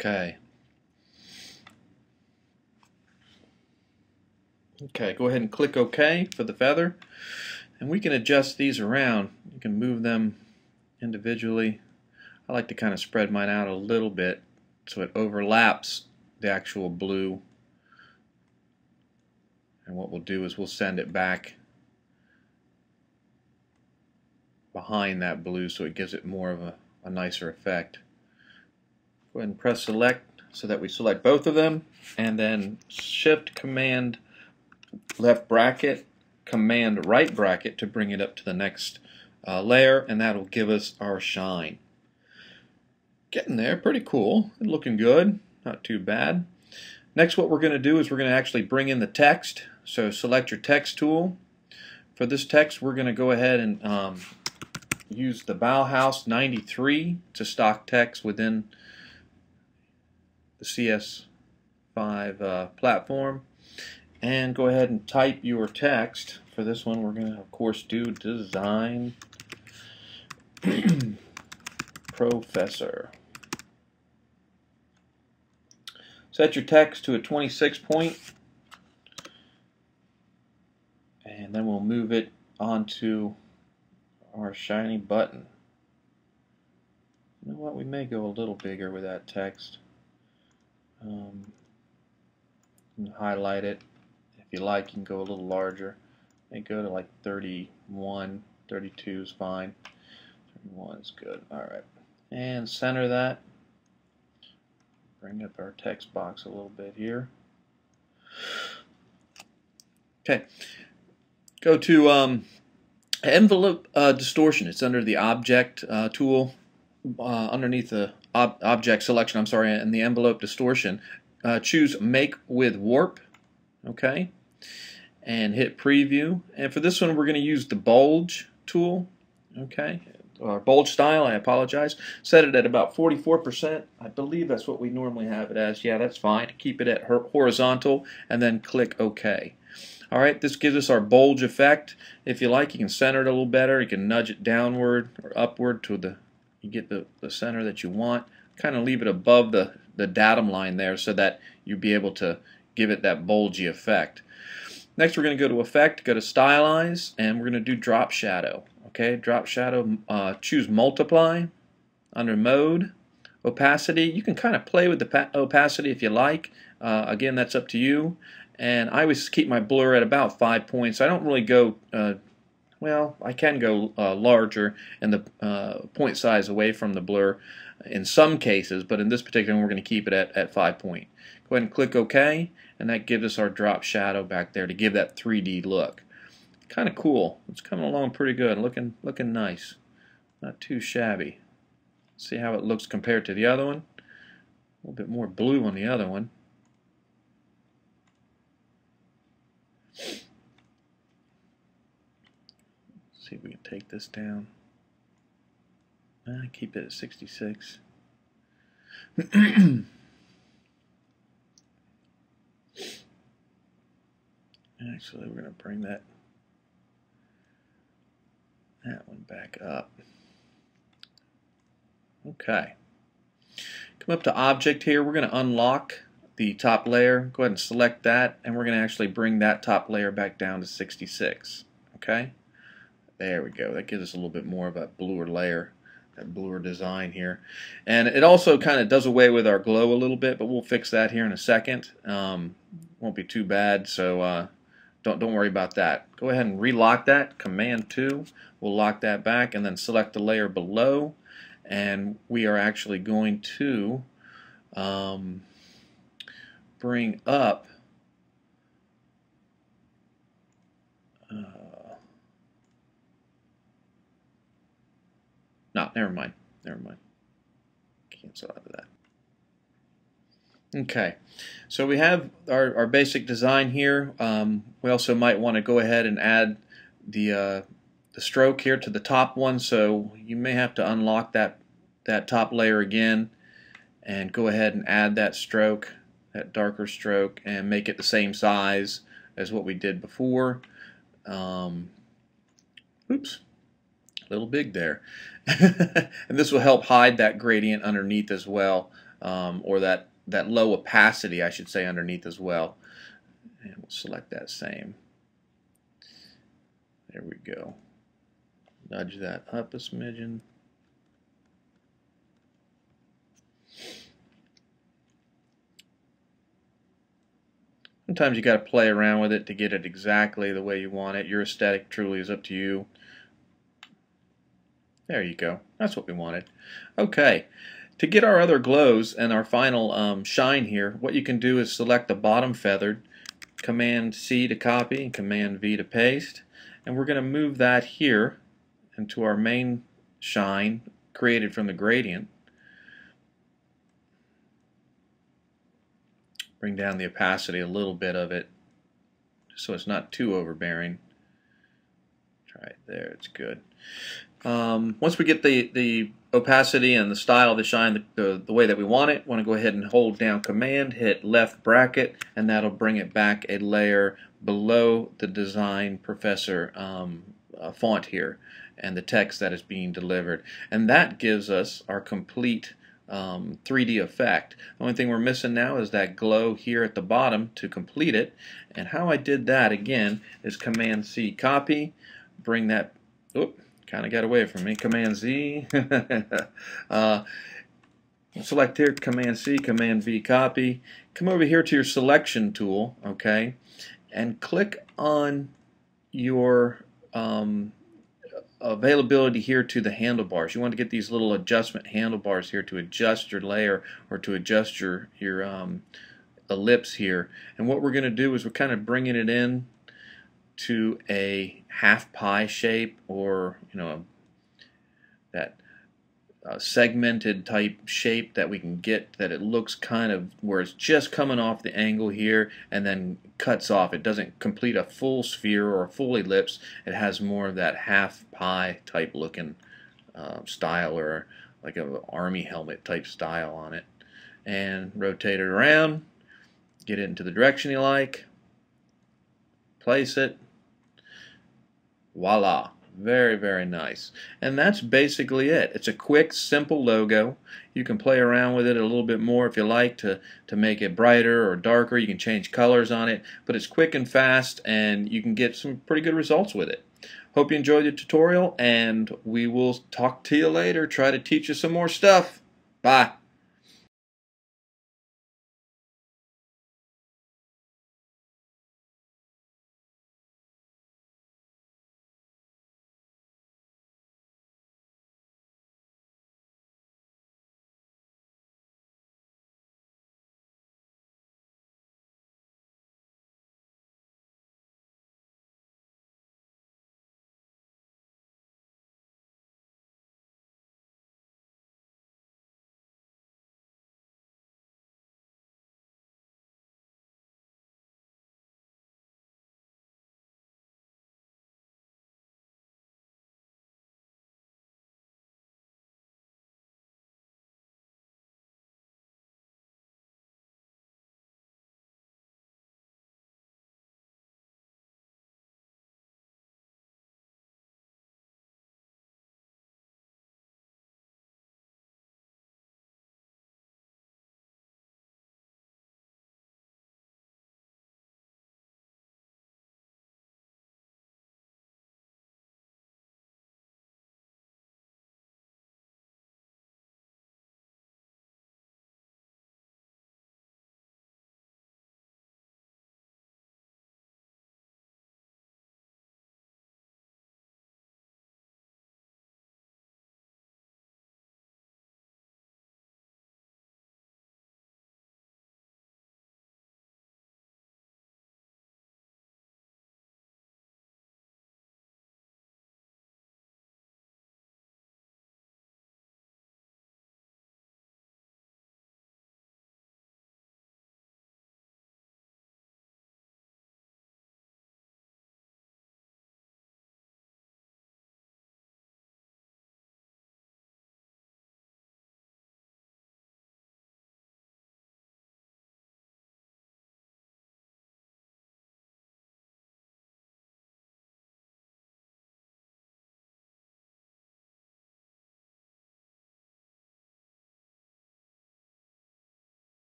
Okay. Okay, go ahead and click OK for the feather. And we can adjust these around. You can move them individually. I like to kind of spread mine out a little bit so it overlaps the actual blue. And what we'll do is we'll send it back behind that blue so it gives it more of a nicer effect. Go ahead and press select so that we select both of them, and then shift command left bracket, command right bracket to bring it up to the next layer, and that'll give us our shine. Getting there, pretty cool, looking good, not too bad. Next, what we're going to do is we're going to actually bring in the text. So select your text tool. For this text, we're going to go ahead and use the Bauhaus 93 to stock text within the CS5 platform, and go ahead and type your text. For this one, we're going to, of course, do design professor. Set your text to a 26 point, and then we'll move it onto our shiny button. You know what? We may go a little bigger with that text. Highlight it. If you like, you can go a little larger. May go to like 31, 32 is fine. 31 is good. Alright. And center that. Bring up our text box a little bit here. Okay. Go to envelope distortion. It's under the object tool. Underneath the object selection, I'm sorry, and the envelope distortion. Choose Make with Warp, okay, and hit Preview. And for this one, we're going to use the Bulge tool, okay, or Bulge style. I apologize. Set it at about 44%. I believe that's what we normally have it as. Yeah, that's fine. Keep it at horizontal, and then click OK. All right, this gives us our bulge effect. If you like, you can center it a little better. You can nudge it downward or upward to you get the center that you want. Kind of leave it above the datum line there so that you'll be able to give it that bulgy effect. Next, we're going to go to Effect, go to Stylize, and we're going to do Drop Shadow. Okay, Drop Shadow, choose Multiply under Mode. Opacity, you can kind of play with the opacity if you like. Again, that's up to you. And I always keep my blur at about 5 points. I don't really go, well, I can go larger and the point size away from the blur in some cases, but in this particular one, we're going to keep it at 5 point. Go ahead and click OK, and that gives us our drop shadow back there to give that 3D look. Kind of cool. It's coming along pretty good, looking nice. Not too shabby. See how it looks compared to the other one? A little bit more blue on the other one. See if we can take this down. Keep it at 66. Actually, we're going to bring that one back up. Okay. Come up to Object here. We're going to unlock the top layer. Go ahead and select that, and we're going to actually bring that top layer back down to 66. Okay? There we go. That gives us a little bit more of a bluer layer, that bluer design here. And it also kind of does away with our glow a little bit, but we'll fix that here in a second. Won't be too bad, so don't worry about that. Go ahead and relock that. Command 2. We'll lock that back, and then select the layer below. And we are actually going to bring up no, never mind. Cancel out of that. Okay, so we have our basic design here. We also might want to go ahead and add the stroke here to the top one, so you may have to unlock that top layer again and go ahead and add that stroke, that darker stroke, and make it the same size as what we did before. Oops, a little big there. And this will help hide that gradient underneath as well. or that low opacity, I should say, underneath as well. And we'll select that same. There we go. Nudge that up a smidgen. Sometimes you got to play around with it to get it exactly the way you want it. Your aesthetic truly is up to you. There you go. That's what we wanted. Okay. To get our other glows and our final shine here, what you can do is select the bottom feathered, Command C to copy, and Command V to paste, and we're going to move that here into our main shine created from the gradient. Bring down the opacity a little bit of it so it's not too overbearing. Try it there, it's good. Once we get the opacity and the style of the shine the way that we want it, want to go ahead and hold down Command, hit left bracket, and that'll bring it back a layer below the Design Professor font here and the text that is being delivered. And that gives us our complete 3D effect. The only thing we're missing now is that glow here at the bottom to complete it. And how I did that again is Command C copy, bring that, kind of got away from me, Command Z, select here, Command C, Command V copy, come over here to your selection tool, okay, and click on your availability here to the handlebars. You want to get these little adjustment handlebars here to adjust your layer or to adjust your ellipse here. And what we're going to do is we're kind of bringing it in to a half pie shape, or that segmented type shape that we can get, that it looks kind of where it's just coming off the angle here and then cuts off. It doesn't complete a full sphere or a full ellipse. It has more of that half pie type looking style, or like an army helmet type style on it. And rotate it around, get it into the direction you like, place it, voila. Very, very nice. And that's basically it. It's a quick, simple logo. You can play around with it a little bit more if you like to make it brighter or darker. You can change colors on it, but it's quick and fast, and you can get some pretty good results with it. Hope you enjoyed the tutorial, and we will talk to you later. Try to teach you some more stuff. Bye.